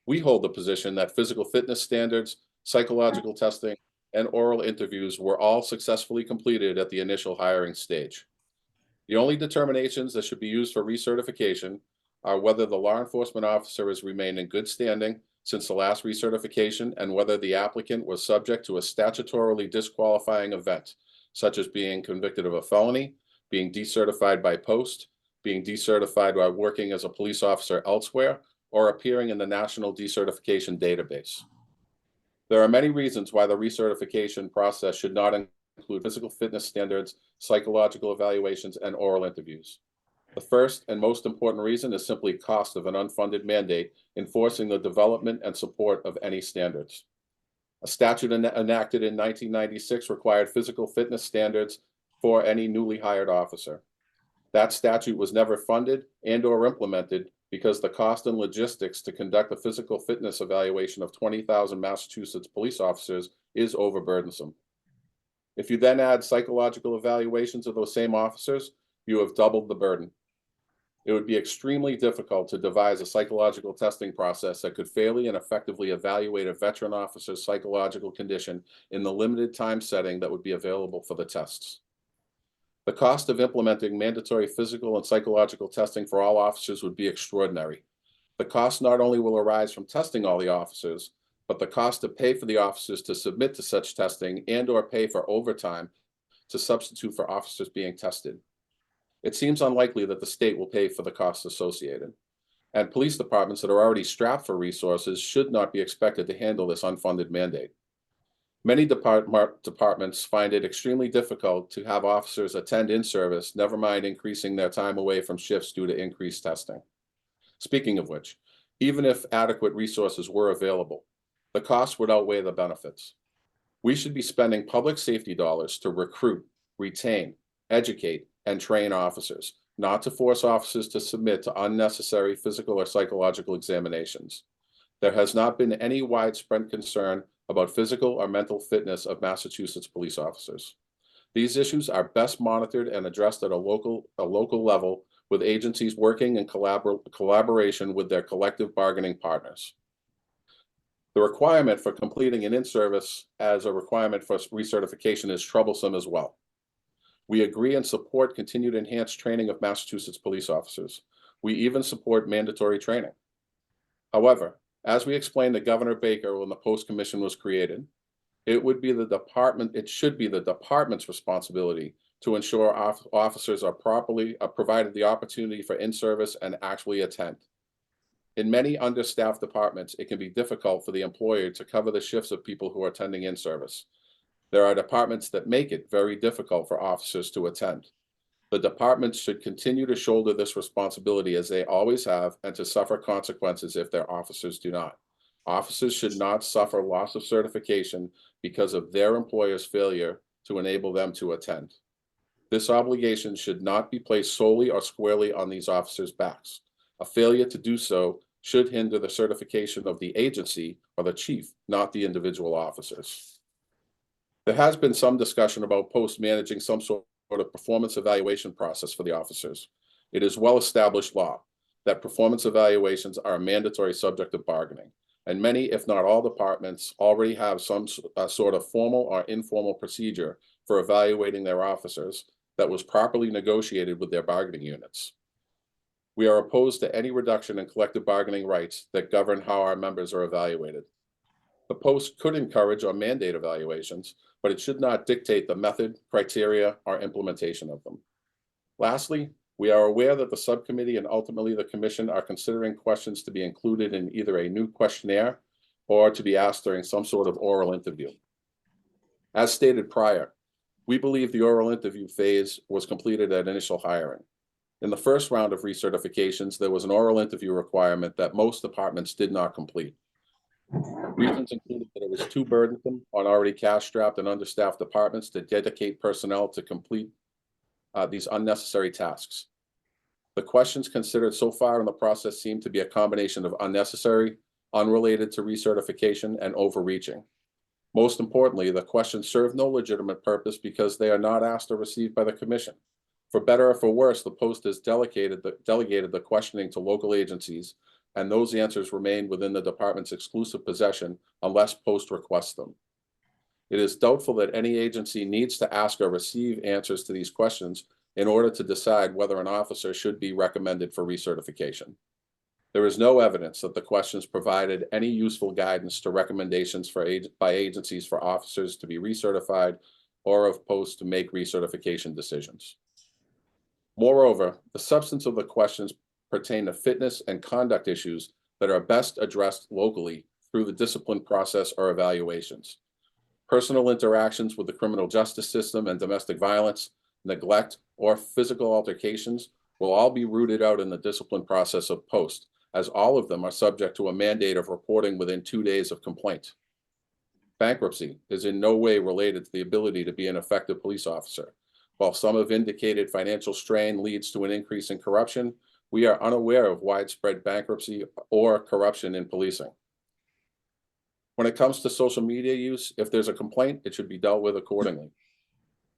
We hold the position that physical fitness standards, psychological testing, and oral interviews were all successfully completed at the initial hiring stage. The only determinations that should be used for recertification are whether the law enforcement officer has remained in good standing since the last recertification and whether the applicant was subject to a statutorily disqualifying event, such as being convicted of a felony, being decertified by post, being decertified by working as a police officer elsewhere, or appearing in the National Decertification Database. There are many reasons why the recertification process should not include physical fitness standards, psychological evaluations, and oral interviews. The first and most important reason is simply cost of an unfunded mandate enforcing the development and support of any standards. A statute enacted in 1996 required physical fitness standards for any newly hired officer. That statute was never funded and/or implemented because the cost and logistics to conduct a physical fitness evaluation of 20,000 Massachusetts police officers is overburdensome. If you then add psychological evaluations of those same officers, you have doubled the burden. It would be extremely difficult to devise a psychological testing process that could fairly and effectively evaluate a veteran officer's psychological condition in the limited time setting that would be available for the tests. The cost of implementing mandatory physical and psychological testing for all officers would be extraordinary. The cost not only will arise from testing all the officers, but the cost to pay for the officers to submit to such testing and/or pay for overtime to substitute for officers being tested. It seems unlikely that the state will pay for the costs associated, and police departments that are already strapped for resources should not be expected to handle this unfunded mandate. Many departments find it extremely difficult to have officers attend in service, never mind increasing their time away from shifts due to increased testing. Speaking of which, even if adequate resources were available, the costs would outweigh the benefits. We should be spending public safety dollars to recruit, retain, educate, and train officers, not to force officers to submit to unnecessary physical or psychological examinations. There has not been any widespread concern about physical or mental fitness of Massachusetts police officers. These issues are best monitored and addressed at a local level, with agencies working in collaboration with their collective bargaining partners. The requirement for completing an in-service as a requirement for recertification is troublesome as well. We agree and support continued enhanced training of Massachusetts police officers. We even support mandatory training. However, as we explained to Governor Baker when the post commission was created, it should be the department's responsibility to ensure officers are provided the opportunity for in-service and actually attend. In many understaffed departments, it can be difficult for the employer to cover the shifts of people who are attending in service. There are departments that make it very difficult for officers to attend. The departments should continue to shoulder this responsibility as they always have, and to suffer consequences if their officers do not. Officers should not suffer loss of certification because of their employer's failure to enable them to attend. This obligation should not be placed solely or squarely on these officers' backs. A failure to do so should hinder the certification of the agency or the chief, not the individual officers. There has been some discussion about post managing some sort of performance evaluation process for the officers. It is well-established law that performance evaluations are a mandatory subject of bargaining, and many, if not all, departments already have some sort of formal or informal procedure for evaluating their officers that was properly negotiated with their bargaining units. We are opposed to any reduction in collective bargaining rights that govern how our members are evaluated. The post could encourage or mandate evaluations, but it should not dictate the method, criteria, or implementation of them. Lastly, we are aware that the subcommittee and ultimately the commission are considering questions to be included in either a new questionnaire or to be asked during some sort of oral interview. As stated prior, we believe the oral interview phase was completed at initial hiring. In the first round of recertifications, there was an oral interview requirement that most departments did not complete. Reasons included that it was too burdensome on already cash-strapped and understaffed departments to dedicate personnel to complete these unnecessary tasks. The questions considered so far in the process seem to be a combination of unnecessary, unrelated to recertification, and overreaching. Most importantly, the questions serve no legitimate purpose because they are not asked or received by the commission. For better or for worse, the post has delegated the questioning to local agencies, and those answers remain within the department's exclusive possession unless post requests them. It is doubtful that any agency needs to ask or receive answers to these questions in order to decide whether an officer should be recommended for recertification. There is no evidence that the questions provided any useful guidance to recommendations by agencies for officers to be recertified or of posts to make recertification decisions. Moreover, the substance of the questions pertain to fitness and conduct issues that are best addressed locally through the discipline process or evaluations. Personal interactions with the criminal justice system and domestic violence, neglect, or physical altercations will all be rooted out in the discipline process of post, as all of them are subject to a mandate of reporting within 2 days of complaint. Bankruptcy is in no way related to the ability to be an effective police officer. While some have indicated financial strain leads to an increase in corruption, we are unaware of widespread bankruptcy or corruption in policing. When it comes to social media use, if there's a complaint, it should be dealt with accordingly.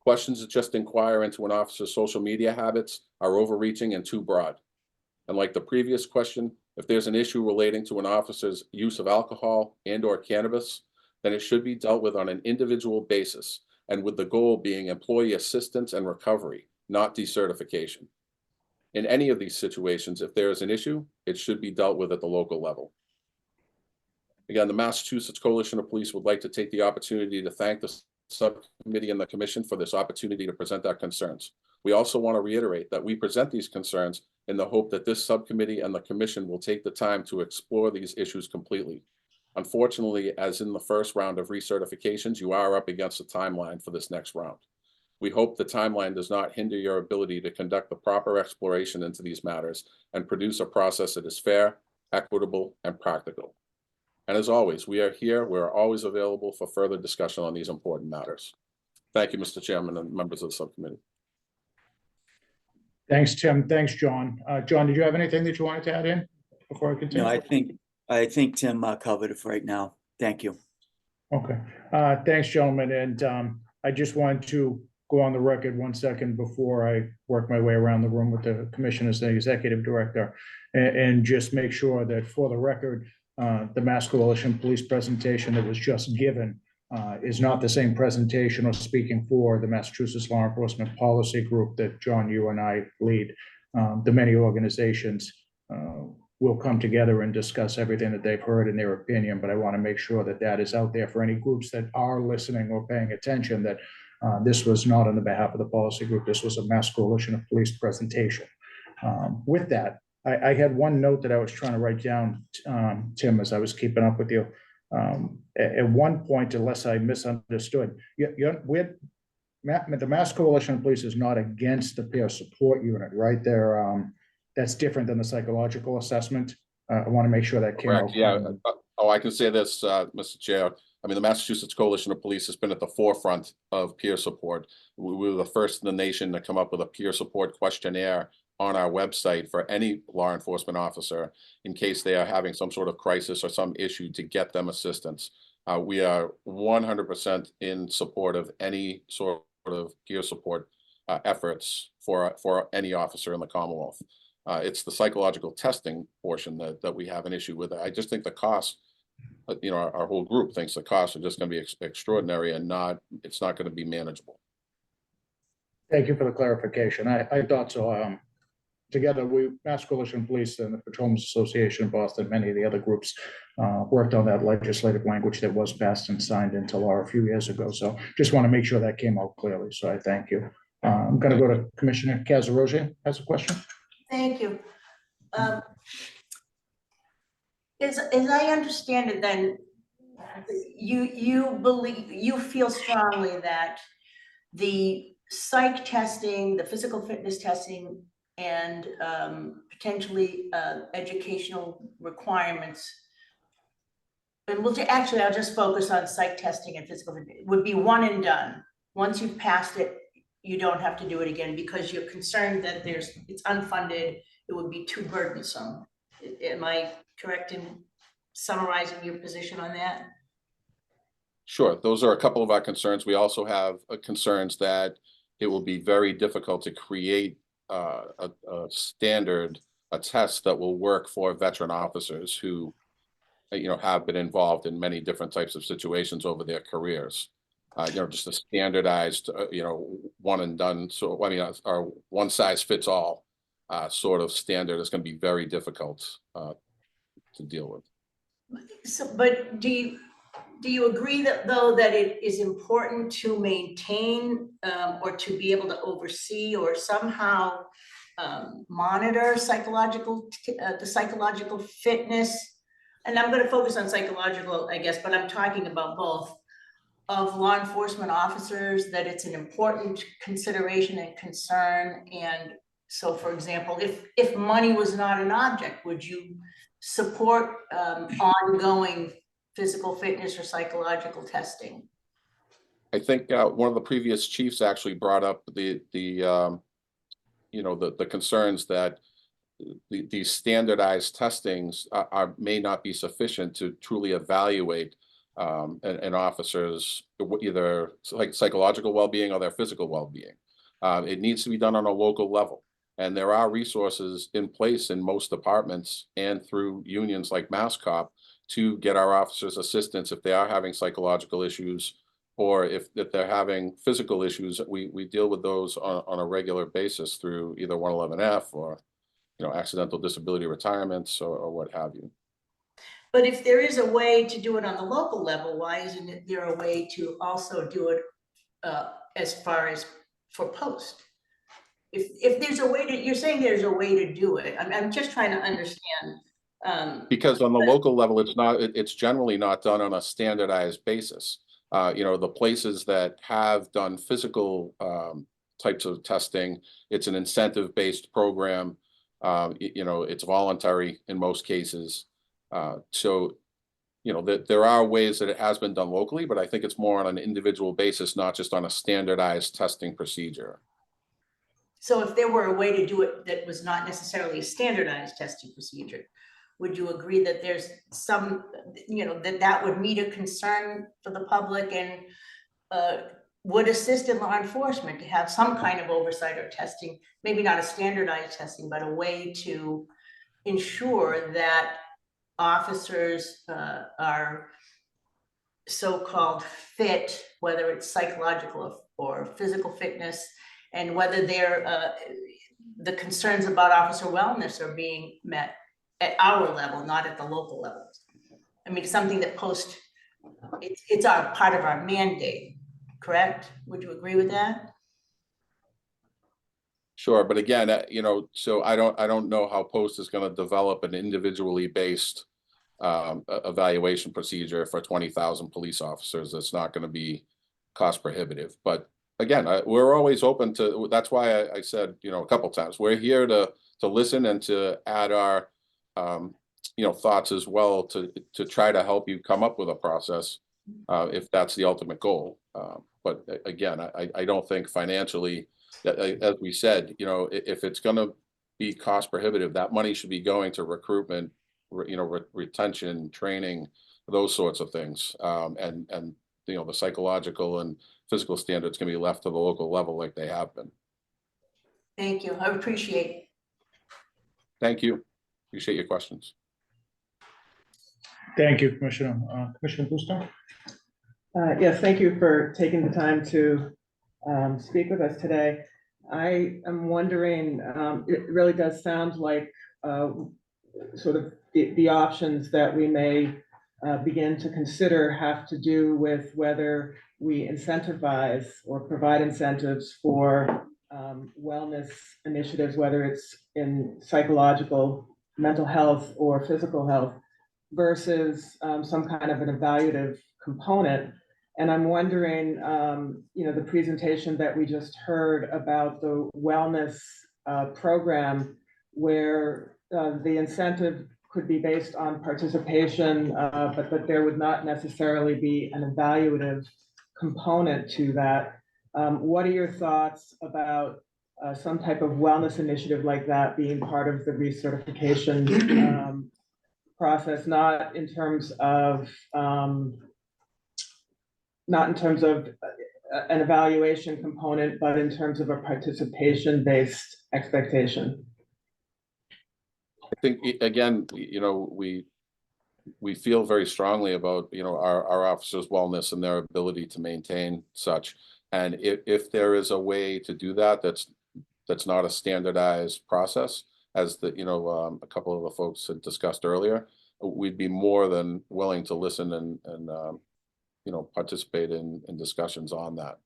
Questions that just inquire into an officer's social media habits are overreaching and too broad. And like the previous question, if there's an issue relating to an officer's use of alcohol and/or cannabis, then it should be dealt with on an individual basis, and with the goal being employee assistance and recovery, not decertification. In any of these situations, if there is an issue, it should be dealt with at the local level. Again, the Massachusetts Coalition of Police would like to take the opportunity to thank the subcommittee and the commission for this opportunity to present our concerns. We also want to reiterate that we present these concerns in the hope that this subcommittee and the commission will take the time to explore these issues completely. Unfortunately, as in the first round of recertifications, you are up against a timeline for this next round. We hope the timeline does not hinder your ability to conduct the proper exploration into these matters and produce a process that is fair, equitable, and practical. And as always, we are here. We're always available for further discussion on these important matters. Thank you, Mr. Chairman and members of the subcommittee. Thanks, Tim. Thanks, John. John, did you have anything that you wanted to add in before I continue? No, I think Tim covered it for right now. Thank you. Okay. Thanks, gentlemen. And I just wanted to go on the record 1 second before I work my way around the room with the commission as the executive director and just make sure that for the record, the Mass Coalition Police presentation that was just given is not the same presentation or speaking for the Massachusetts Law Enforcement Policy Group that John, you and I lead. The many organizations will come together and discuss everything that they've heard in their opinion, but I want to make sure that that is out there for any groups that are listening or paying attention, that this was not on the behalf of the policy group. This was a Mass Coalition of Police presentation. With that, I had one note that I was trying to write down, Tim, as I was keeping up with you. At one point, unless I misunderstood, the Mass Coalition of Police is not against the peer support unit, right? That's different than the psychological assessment. I want to make sure that came out. Correct, yeah. I can say this, Mr. Chair. I mean, the Massachusetts Coalition of Police has been at the forefront of peer support. We were the first in the nation to come up with a peer support questionnaire on our website for any law enforcement officer in case they are having some sort of crisis or some issue to get them assistance. We are 100% in support of any sort of peer support efforts for any officer in the Commonwealth. It's the psychological testing portion that we have an issue with. I just think the cost, our whole group thinks the costs are just going to be extraordinary and it's not going to be manageable. Thank you for the clarification. I thought so. Together, Mass Coalition Police and the Patrolmen's Association of Boston, many of the other groups worked on that legislative language that was passed and signed into law a few years ago. So just want to make sure that came out clearly. So I thank you. I'm going to go to Commissioner Cazarogian has a question. Thank you. As I understand it, then you feel strongly that the psych testing, the physical fitness testing, and potentially educational requirements. And I'll just focus on psych testing and physical fitness. Would be one and done. Once you've passed it, you don't have to do it again because you're concerned that it's unfunded. It would be too burdensome. Am I correct in summarizing your position on that? Sure, those are a couple of our concerns. We also have concerns that it will be very difficult to create a test that will work for veteran officers who, have been involved in many different types of situations over their careers. Just a standardized, one and done. So, our one size fits all sort of standard is going to be very difficult to deal with. So, but do you agree that it is important to maintain or to be able to oversee or somehow monitor the psychological fitness? And I'm going to focus on psychological, I guess, but I'm talking about both of law enforcement officers, that it's an important consideration and concern. And so, for example, if money was not an object, would you support ongoing physical fitness or psychological testing? I think one of the previous chiefs actually brought up the concerns that these standardized testings may not be sufficient to truly evaluate an officer's either psychological well-being or their physical well-being. It needs to be done on a local level. And there are resources in place in most departments and through unions like MassCop to get our officers assistance if they are having psychological issues or if they're having physical issues, we deal with those on a regular basis through either 111F or, accidental disability retirements or what have you. But if there is a way to do it on the local level, why isn't there a way to also do it as far as for post? If there's a way to, you're saying there's a way to do it, I'm just trying to understand. Because on the local level, it's generally not done on a standardized basis. The places that have done physical types of testing, it's an incentive-based program. It's voluntary in most cases. So, that there are ways that it has been done locally, but I think it's more on an individual basis, not just on a standardized testing procedure. So if there were a way to do it that was not necessarily a standardized testing procedure, would you agree that there's some, that would meet a concern for the public and would assist in law enforcement to have some kind of oversight or testing, maybe not a standardized testing, but a way to ensure that officers are so-called fit, whether it's psychological or physical fitness, and whether they're the concerns about officer wellness are being met at our level, not at the local level. I mean, something that it's our part of our mandate, correct? Would you agree with that? Sure, but again, so I don't know how Post is going to develop an individually based evaluation procedure for 20,000 police officers. That's not going to be cost prohibitive. But again, we're always open to. That's why I said, a couple times, we're here to listen and to add our thoughts as well to try to help you come up with a process if that's the ultimate goal. But again, I don't think financially, as we said, if it's going to be cost prohibitive, that money should be going to recruitment, retention, training, those sorts of things. And the psychological and physical standards can be left to the local level like they have been. Thank you. I appreciate it. Thank you. Appreciate your questions. Thank you, Commissioner. Commissioner Busto? Yes, thank you for taking the time to speak with us today. I am wondering, it really does sound like sort of the options that we may begin to consider have to do with whether we incentivize or provide incentives for wellness initiatives, whether it's in psychological, mental health, or physical health, versus some kind of an evaluative component. And I'm wondering, the presentation that we just heard about the wellness program, where the incentive could be based on participation, but there would not necessarily be an evaluative component to that. What are your thoughts about some type of wellness initiative like that being part of the recertification process, not in terms of an evaluation component, but in terms of a participation-based expectation? I think, again, we feel very strongly about, our officers' wellness and their ability to maintain such. And if there is a way to do that, that's not a standardized process, as a couple of the folks had discussed earlier, we'd be more than willing to listen and participate in discussions on that.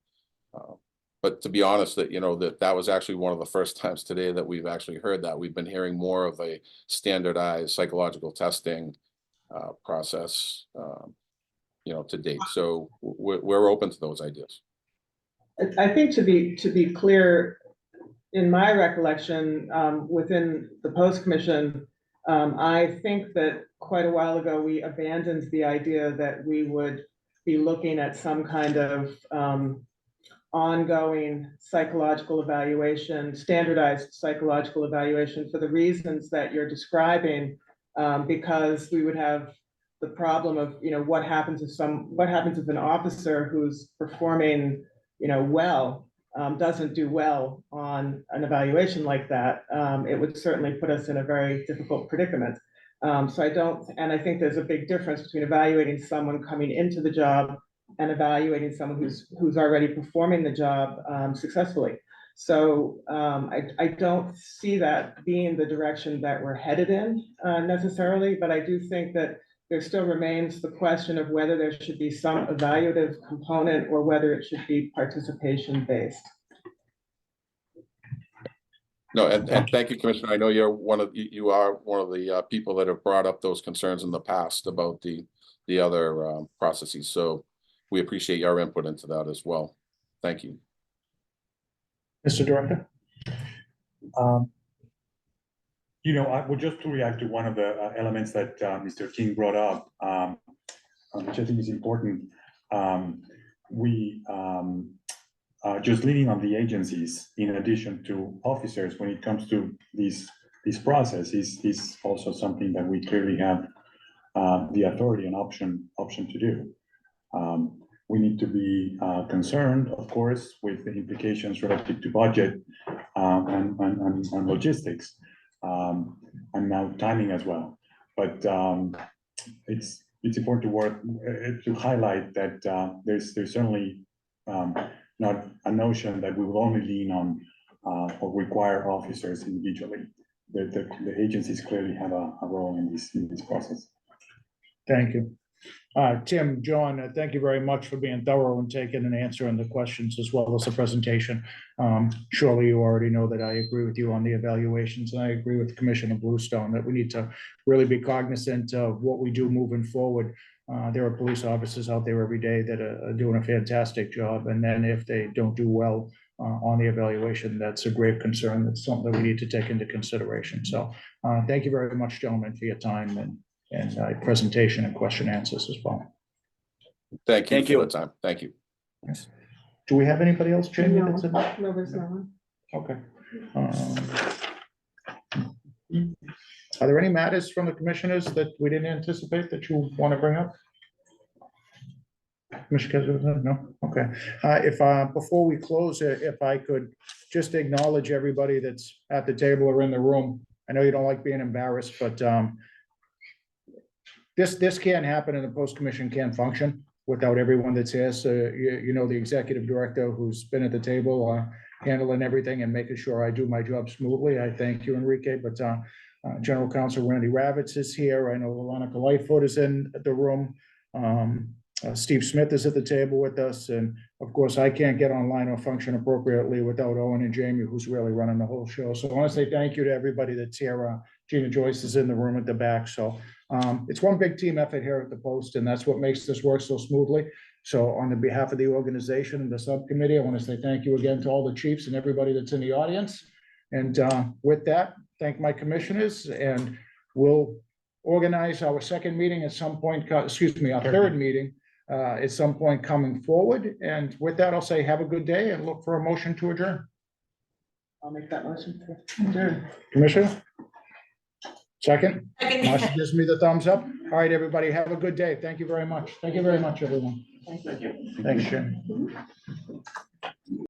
But to be honest, that was actually one of the first times today that we've actually heard that. We've been hearing more of a standardized psychological testing process, to date. So we're open to those ideas. I think to be clear, in my recollection, within the Post Commission, I think that quite a while ago we abandoned the idea that we would be looking at some kind of ongoing psychological evaluation, standardized psychological evaluation, for the reasons that you're describing, because we would have the problem of, what happens if an officer who's performing, well, doesn't do well on an evaluation like that. It would certainly put us in a very difficult predicament. So I think there's a big difference between evaluating someone coming into the job and evaluating someone who's already performing the job successfully. So I don't see that being the direction that we're headed in necessarily, but I do think that there still remains the question of whether there should be some evaluative component or whether it should be participation based. No, and thank you, Commissioner. I know you are one of the people that have brought up those concerns in the past about the other processes. So we appreciate your input into that as well. Thank you. Mr. Director? I would just to react to one of the elements that Mr. King brought up, which I think is important. Just leaning on the agencies in addition to officers when it comes to this process is also something that we clearly have the authority and option to do. We need to be concerned, of course, with the implications relative to budget and logistics, and now timing as well. But it's important to highlight that there's certainly not a notion that we will only lean on or require officers individually. The agencies clearly have a role in this process. Thank you. Tim, John, thank you very much for being thorough and taking and answering the questions as well as the presentation. Surely you already know that I agree with you on the evaluations, and I agree with Commissioner Bluestone that we need to really be cognizant of what we do moving forward. There are police officers out there every day that are doing a fantastic job, and then if they don't do well on the evaluation, that's a grave concern. That's something that we need to take into consideration. So thank you very much, gentlemen, for your time and presentation and question answers as well. Thank you for the time. Thank you. Yes. Do we have anybody else, Jamie? No, that's in? no, there's no one. Okay. Are there any matters from the commissioners that we didn't anticipate that you want to bring up? Commissioner, no? Okay. Before we close, if I could just acknowledge everybody that's at the table or in the room. I know you don't like being embarrassed, but this can't happen and the post commission can't function without everyone that's here. So you know the executive director who's been at the table handling everything and making sure I do my job smoothly. I thank you, Enrique, but General Counsel Randy Ravitz is here. I know Veronica Lightfoot is in the room. Steve Smith is at the table with us. And of course, I can't get online or function appropriately without Owen and Jamie, who's really running the whole show. So I want to say thank you to everybody that's here. Gina Joyce is in the room at the back. So it's one big team effort here at the Post, and that's what makes this work so smoothly. So on the behalf of the organization and the subcommittee, I want to say thank you again to all the chiefs and everybody that's in the audience. And with that, thank my commissioners, and we'll organize our second meeting at some point, our third meeting at some point coming forward. And with that, I'll say have a good day and look for a motion to adjourn. I'll make that motion to adjourn. Commissioner? Second? Second. Marcia gives me the thumbs up. All right, everybody, have a good day. Thank you very much. Thank you very much, everyone. Thank you. Thanks, Jim.